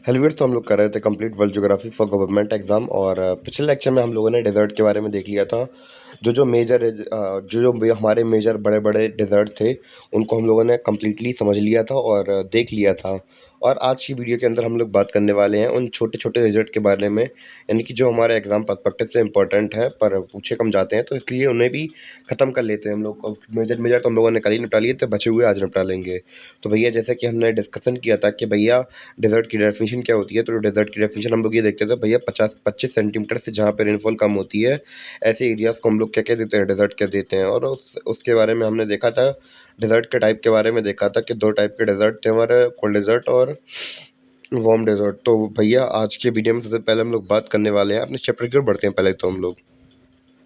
Hello viewers, तो हम लोग कर रहे थे complete world geography for government exam. और पिछले लेक्चर में हम लोगों ने डेजर्ट के बारे में देख लिया था। जो हमारे मेजर बड़े बड़े डेजर्ट थे उनको हम लोगों ने कम्प्लीटली समझ लिया था और देख लिया था। और आज की वीडियो के अंदर हम लोग बात करने वाले हैं उन छोटे छोटे डेजर्ट के बारे में, यानी कि जो हमारे एग्जाम पर्सपेक्टिव से इंपॉर्टेंट है पर पूछे कम जाते हैं, तो इसलिए उन्हें भी ख़त्म कर लेते हैं हम लोग। मेजर मेजर तो हम लोगों ने कल ही निपटा लिए थे, बचे हुए आज निपटा लेंगे। तो भैया, जैसे कि हमने डिस्कशन किया था कि भैया डेजर्ट की डेफिनेशन क्या होती है, तो डेजर्ट की डेफिनेशन हम लोग ये देखते थे भैया, 50-25 सेंटीमीटर से जहाँ पे रेनफॉल कम होती है ऐसे एरियाज़ को हम लोग क्या कह देते हैं, डेजर्ट कह देते हैं। और उसके बारे में हमने देखा था, डेजर्ट के टाइप के बारे में देखा था कि दो टाइप के डेजर्ट थे हमारे, कोल्ड डेजर्ट और वार्म डेजर्ट। तो भैया, आज के वीडियो में सबसे पहले हम लोग बात करने वाले हैं, अपने चैप्टर की ओर बढ़ते हैं पहले तो हम लोग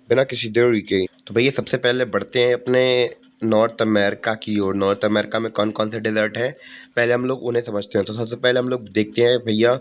बिना किसी देरी के। तो भैया, सबसे पहले बढ़ते हैं अपने नॉर्थ अमेरिका की ओर। नॉर्थ अमेरिका में कौन कौन से डेजर्ट हैं, पहले हम लोग उन्हें समझते हैं। तो सबसे पहले हम लोग देखते हैं भैया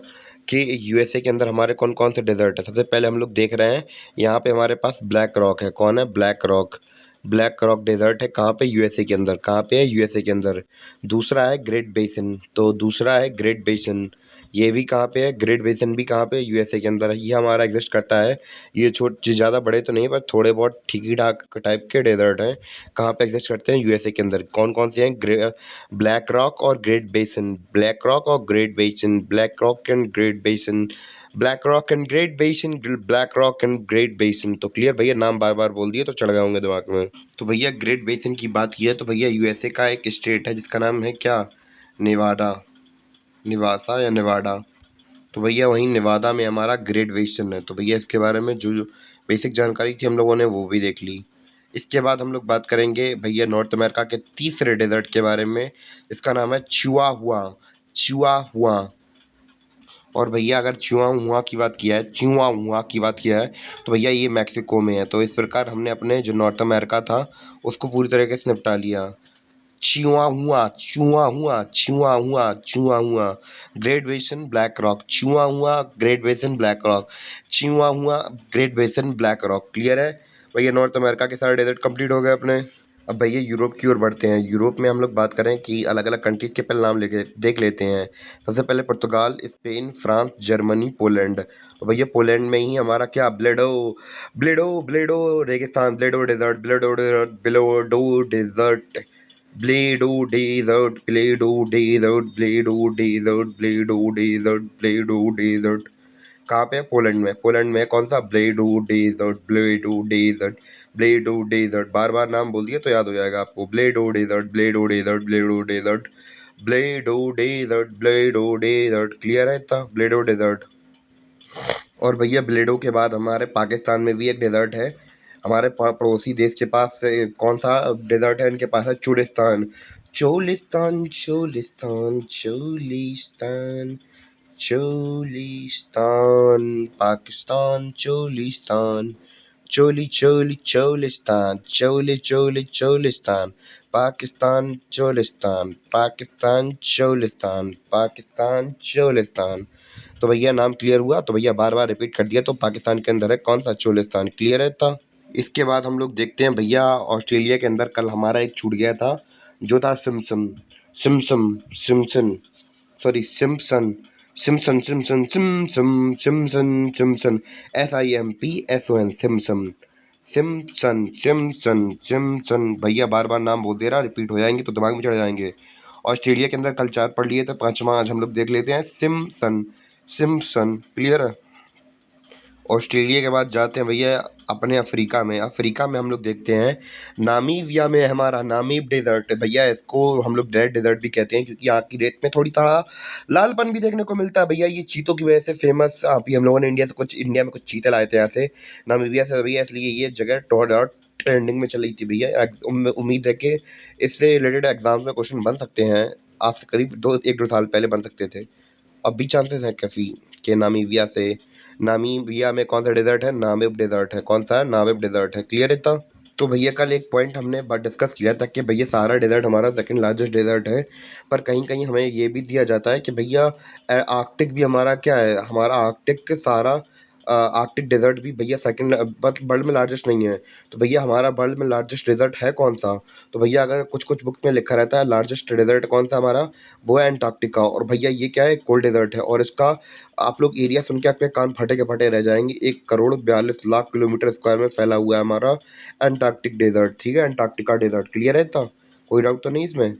कि यूएसए के अंदर हमारे कौन कौन से डेजर्ट है। सबसे पहले हम लोग देख रहे हैं, यहाँ पे हमारे पास ब्लैक रॉक है। कौन है? Black rock. Black rock desert है कहाँ पे? यूएसए के अंदर। कहाँ पे है? यूएसए के अंदर। दूसरा है ग्रेट बेसिन। तो दूसरा है ग्रेट बेसिन, ये भी कहाँ पे है? ग्रेट बेसिन भी कहाँ पे? यूएसए के अंदर है। ये हमारा एग्जिस्ट करता है। ये ज़्यादा बड़े तो नहीं, पर थोड़े बहुत ठीक ही ठाक टाइप के डेजर्ट हैं। कहाँ पे एग्जिस्ट करते हैं? यूएसए के अंदर। कौन कौन से हैं? ब्लैक रॉक और ग्रेट बेसिन। ब्लैक रॉक और great basin. Black rock and great basin. Black rock and great basin. Black rock and great basin. तो क्लियर भैया? नाम बार बार बोल दिए तो चढ़ गए होंगे दिमाग में। तो भैया, ग्रेट बेसिन की बात की है तो भैया, यूएसए का एक स्टेट है जिसका नाम है क्या? नेवाडा। निवासा या नेवाडा। तो भैया, वहीं नेवादा में हमारा ग्रेट बेसिन है। तो भैया, इसके बारे में जो जो बेसिक जानकारी थी हम लोगों ने वो भी देख ली। इसके बाद हम लोग बात करेंगे भैया नॉर्थ अमेरिका के तीसरे डेजर्ट के बारे में। इसका नाम है चिहुआहुआ। चिहुआहुआ। और भैया, अगर चिहुआहुआ की बात किया है, चिहुआहुआ की बात किया है, तो भैया ये मैक्सिको में है। तो इस प्रकार हमने अपने जो नॉर्थ अमेरिका था उसको पूरी तरीके से निपटा लिया। Chihuahua, Chihuahua, Chihuahua, Chihuahua. Great basin, black rock. Chihuahua, great basin, black rock. Chihuahua, great basin, black rock. Clear है भैया? नॉर्थ अमेरिका के सारे डेजर्ट कंप्लीट हो गए अपने। अब भैया, यूरोप की ओर बढ़ते हैं। यूरोप में हम लोग बात करें कि अलग अलग कंट्रीज के पहले नाम लेके देख लेते हैं। सबसे पहले पुर्तगाल, स्पेन, फ्रांस, जर्मनी, पोलैंड। तो भैया, पोलैंड में ही हमारा क्या? ब्लेडो। ब्लेडो, ब्लेडो रेगिस्तान। Bledow desert. Bledow desert. Bledow desert. Bledow desert. Bledow desert. Bledow desert. Bledow desert. Bledow desert. कहाँ पे है? पोलैंड में। पोलैंड में कौन सा? Bledow desert. Bledow desert. Bledow desert. बार बार नाम बोल दिए तो याद हो जाएगा आपको। Bledow desert. Bledow desert. Bledow desert. Bledow desert. Bledow desert. Clear है इतना? Bledow desert. और भैया, ब्लेडो के बाद हमारे पाकिस्तान में भी एक डेजर्ट है। हमारे पड़ोसी देश के पास से कौन सा डेजर्ट है? इनके पास है चोलिस्तान। चोलिस्तान, चोलिस्तान, चोलिस्तान, चोलिस्तान, पाकिस्तान, चोलिस्तान। चोली चोली चोलिस्तान। चोली चोली चोलिस्तान। पाकिस्तान, चोलिस्तान। पाकिस्तान, चोलिस्तान। पाकिस्तान, चोलिस्तान। तो भैया, नाम क्लियर हुआ? तो भैया, बार बार रिपीट कर दिया तो पाकिस्तान के अंदर है कौन सा? चोलिस्तान। क्लियर है था? इसके बाद हम लोग देखते हैं भैया, ऑस्ट्रेलिया के अंदर कल हमारा एक छूट गया था, जो था Simpson. सिम्सम Simpson sorry Simpson. Simpson Simpson सिम्सम Simpson Simpson. SIMPSON। Simpson. Simpson Simpson Simpson. भैया, बार बार नाम बोल दे रहा, रिपीट हो जाएंगे तो दिमाग में चढ़ जाएंगे। ऑस्ट्रेलिया के अंदर कल 4 पढ़ लिए थे, पांचवा आज हम लोग देख लेते हैं, सिम्पसन। सिम्पसन। क्लियर है? ऑस्ट्रेलिया के बाद जाते हैं भैया अपने अफ्रीका में। अफ्रीका में हम लोग देखते हैं, नामीबिया में हमारा नामीब डेजर्ट। भैया, इसको हम लोग रेड डेजर्ट भी कहते हैं क्योंकि यहाँ की रेत में थोड़ी सा लालपन भी देखने को मिलता है। भैया, ये चीतों की वजह से फेमस। अभी हम लोगों ने इंडिया में कुछ चीते लाए थे यहाँ से, नामीबिया से भैया, इसलिए ये जगह ट्रेंडिंग में चल रही थी भैया। उम्मीद है कि इससे रिलेटेड एग्जाम में क्वेश्चन बन सकते हैं। आज से करीब 1-2 साल पहले बन सकते थे, अब भी चांसेस हैं काफ़ी कि नामीबिया से। नामीबिया में कौन सा डेजर्ट है? नामिब डेजर्ट है। कौन सा है? नामिब डेजर्ट है। क्लियर है इतना? तो भैया, कल एक पॉइंट हमने डिस्कस किया था कि भैया, सहारा डेजर्ट हमारा सेकंड लार्जेस्ट डेजर्ट है, पर कहीं कहीं हमें ये भी दिया जाता है कि भैया आर्कटिक भी हमारा क्या है? हमारा आर्कटिक सहारा आर्कटिक डेज़र्ट भी भैया सेकंड बट वर्ल्ड में लार्जेस्ट नहीं है। तो भैया हमारा वर्ल्ड में लार्जेस्ट डेज़र्ट है कौन-सा? तो भैया अगर कुछ-कुछ बुक्स में लिखा रहता है लार्जेस्ट डेज़र्ट कौन-सा हमारा, वो है अंटार्कटिका। और भैया ये क्या है? कोल्ड डेज़र्ट है और इसका आप लोग एरिया सुन के आपके कान फटे के फटे रह जाएँगे। 1 करोड़ 42 लाख किलोमीटर स्क्वायर में फैला हुआ है हमारा अंटार्कटिक डेज़र्ट, ठीक है? अंटार्कटिका डेज़र्ट, क्लियर है इतना? कोई डाउट तो नहीं इसमें?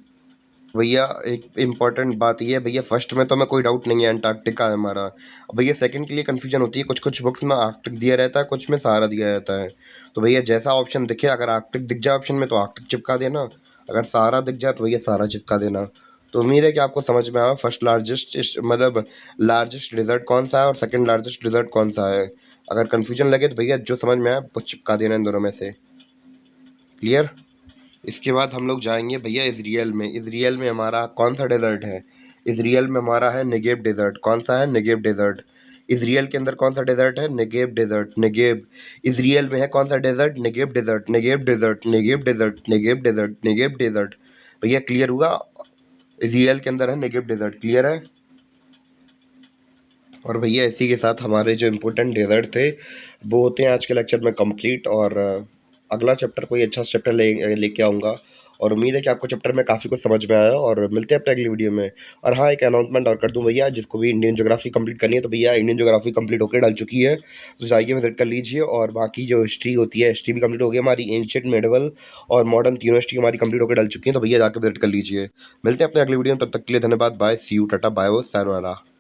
भैया एक इम्पॉर्टेंट बात ये है भैया, फर्स्ट में तो हमें कोई डाउट नहीं है अंटार्कटिका है हमारा। भैया सेकंड के लिए कन्फ्यूजन होती है, कुछ-कुछ बुक्स में आर्कटिक दिया रहता है, कुछ में सहारा दिया रहता है। तो भैया जैसा ऑप्शन दिखे, अगर आर्कटिक दिख जाए ऑप्शन में तो आर्कटिक चिपका देना, अगर सहारा दिख जाए तो भैया सहारा चिपका देना। तो उम्मीद है कि आपको समझ में आया फर्स्ट लार्जेस्ट मतलब लार्जेस्ट डेज़र्ट कौन-सा है और सेकंड लार्जेस्ट डेज़र्ट कौन-सा है। अगर कन्फ्यूजन लगे तो भैया जो समझ में आए वो चिपका देना इन दोनों में से। क्लियर? इसके बाद हम लोग जाएंगे भैया इजराइल में। इजराइल में हमारा कौन सा डेजर्ट है? इजराइल में हमारा है नेगेव डेजर्ट। कौन सा है? Negev desert. इजराइल के अंदर कौन सा डेजर्ट है? Negev desert. नेगेव। इजराइल में है कौन सा desert? Negev desert. Negev desert. Negev desert. Negev desert. Negev desert. भैया क्लियर हुआ? इजराइल के अंदर है नेगेव डेजर्ट, क्लियर है? और भैया इसी के साथ हमारे जो इम्पोर्टेंट डेजर्ट थे वो होते हैं आज के लेक्चर में कंप्लीट। और अगला चैप्टर कोई अच्छा चैप्टर लेके आऊँगा और उम्मीद है कि आपको चैप्टर में काफ़ी कुछ समझ में आया। और मिलते हैं अपने अगली वीडियो में। और हाँ, एक अनाउंसमेंट और कर दूं भैया, जिसको भी इंडियन ज्योग्राफी कंप्लीट करनी है तो भैया इंडियन ज्योग्राफी कंप्लीट होकर डल चुकी है, तो जाइए विजिट कर लीजिए। और बाकी जो हिस्ट्री होती है, हिस्ट्री भी कंप्लीट हो गई हमारी, एंशिएंट, मेडिवल और मॉडर्न तीनों हिस्ट्री हमारी कंप्लीट होकर डल चुकी है, तो भैया जाकर विजिट कर लीजिए। मिलते हैं अपने अगली वीडियो में, तब तक के लिए धन्यवाद, bye, see you, tata, bye, वो, sayonara।